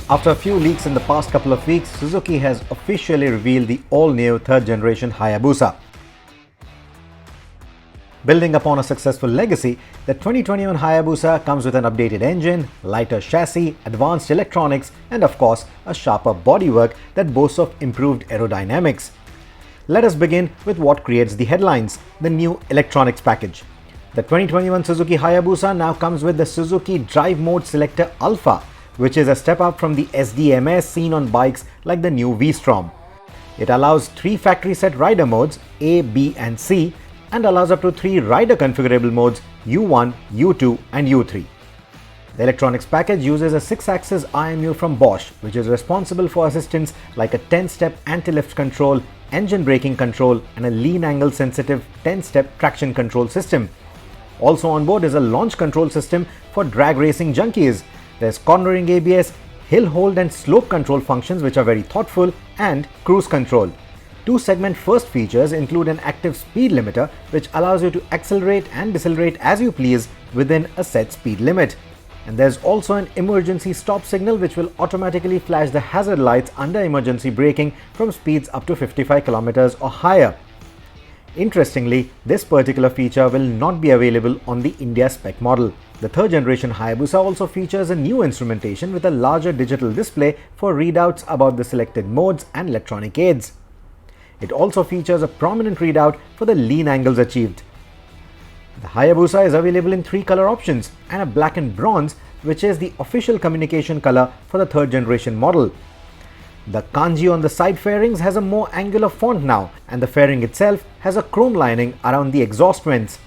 After a few leaks in the past couple of weeks, Suzuki has officially revealed the all-new third-generation Hayabusa. Building upon a successful legacy, the 2021 Hayabusa comes with an updated engine, lighter chassis, advanced electronics, and of course, a sharper bodywork that boasts of improved aerodynamics. Let us begin with what creates the headlines, the new electronics package. The 2021 Suzuki Hayabusa now comes with the Suzuki Drive Mode Selector Alpha, which is a step up from the SDMS seen on bikes like the new V-Strom. It allows 3 factory set rider modes A, B and C and allows up to 3 rider configurable modes U1, U2 and U3. The electronics package uses a 6-axis IMU from Bosch, which is responsible for assistance like a 10-step anti-lift control, engine braking control and a lean angle sensitive 10-step traction control system. Also on board is a launch control system for drag racing junkies. There's cornering ABS, hill hold and slope control functions which are very thoughtful, and cruise control. 2-segment first features include an active speed limiter which allows you to accelerate and decelerate as you please within a set speed limit. And there's also an emergency stop signal which will automatically flash the hazard lights under emergency braking from speeds up to 55 km or higher. Interestingly, this particular feature will not be available on the India spec model. The third generation Hayabusa also features a new instrumentation with a larger digital display for readouts about the selected modes and electronic aids. It also features a prominent readout for the lean angles achieved. The Hayabusa is available in 3 color options and a black and bronze, which is the official communication color for the third generation model. The kanji on the side fairings has a more angular font now, and the fairing itself has a chrome lining around the exhaust vents.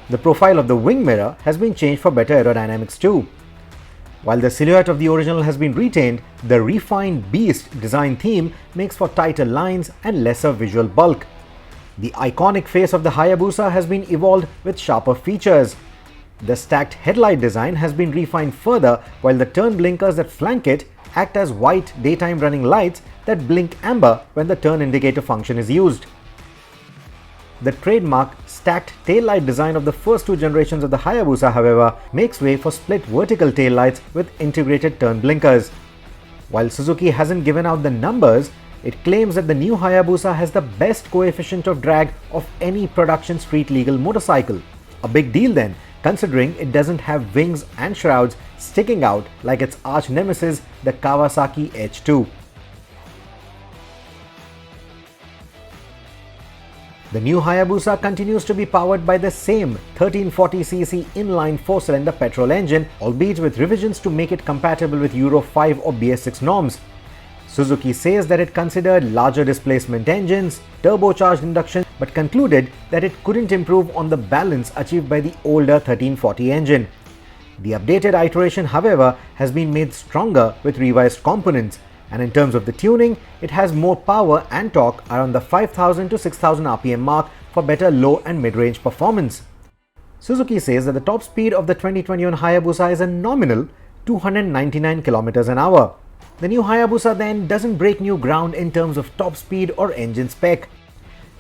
The profile of the wing mirror has been changed for better aerodynamics too. While the silhouette of the original has been retained, the refined Beast design theme makes for tighter lines and lesser visual bulk. The iconic face of the Hayabusa has been evolved with sharper features. The stacked headlight design has been refined further, while the turn blinkers that flank it act as white daytime running lights that blink amber when the turn indicator function is used. The trademark stacked taillight design of the first 2 generations of the Hayabusa, however, makes way for split vertical taillights with integrated turn blinkers. While Suzuki hasn't given out the numbers, it claims that the new Hayabusa has the best coefficient of drag of any production street legal motorcycle. A big deal then, considering it doesn't have wings and shrouds sticking out like its arch nemesis, the Kawasaki H2. The new Hayabusa continues to be powered by the same 1340cc inline 4-cylinder petrol engine, albeit with revisions to make it compatible with Euro 5 or BS6 norms. Suzuki says that it considered larger displacement engines, turbocharged induction, but concluded that it couldn't improve on the balance achieved by the older 1340 engine. The updated iteration, however, has been made stronger with revised components, and in terms of the tuning, it has more power and torque around the 5000 to 6000 RPM mark for better low and mid-range performance. Suzuki says that the top speed of the 2021 Hayabusa is a nominal 299 km an hour. The new Hayabusa then doesn't break new ground in terms of top speed or engine spec.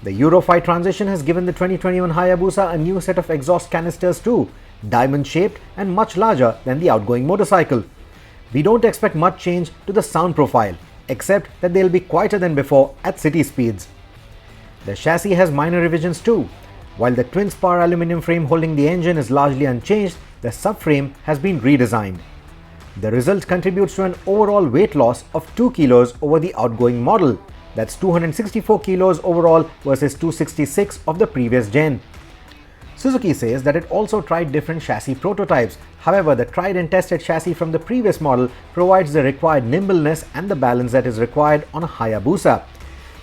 The Euro 5 transition has given the 2021 Hayabusa a new set of exhaust canisters too, diamond-shaped and much larger than the outgoing motorcycle. We don't expect much change to the sound profile, except that they'll be quieter than before at city speeds. The chassis has minor revisions too. While the twin-spar aluminum frame holding the engine is largely unchanged, the subframe has been redesigned. The result contributes to an overall weight loss of 2 kilos over the outgoing model. That's 264 kilos overall versus 266 of the previous gen. Suzuki says that it also tried different chassis prototypes. However, the tried and tested chassis from the previous model provides the required nimbleness and the balance that is required on a Hayabusa,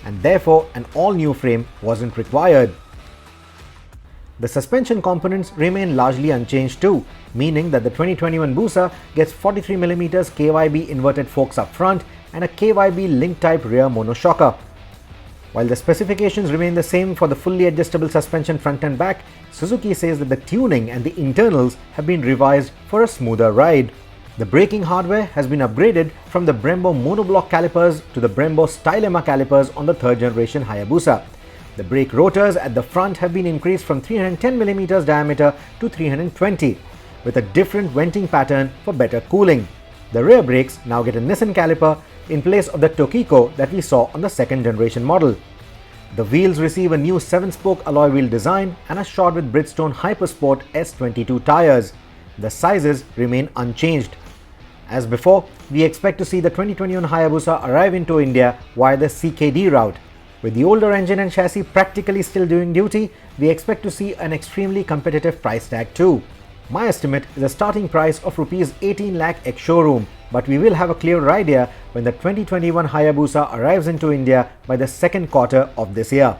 and therefore an all-new frame wasn't required. The suspension components remain largely unchanged too, meaning that the 2021 Busa gets 43mm KYB inverted forks up front and a KYB link-type rear monoshocker. While the specifications remain the same for the fully adjustable suspension front and back, Suzuki says that the tuning and the internals have been revised for a smoother ride. The braking hardware has been upgraded from the Brembo monoblock calipers to the Brembo Stylema calipers on the third generation Hayabusa. The brake rotors at the front have been increased from 310mm diameter to 320. with a different venting pattern for better cooling. The rear brakes now get a Nissan caliper in place of the Tokiko that we saw on the second generation model. The wheels receive a new 7-spoke alloy wheel design and are shod with Bridgestone Hypersport S22 tires. The sizes remain unchanged. As before, we expect to see the 2021 Hayabusa arrive into India via the CKD route. With the older engine and chassis practically still doing duty, we expect to see an extremely competitive price tag too. My estimate is a starting price of Rs 18 lakh ex-showroom, but we will have a clearer idea when the 2021 Hayabusa arrives into India by the second quarter of this year.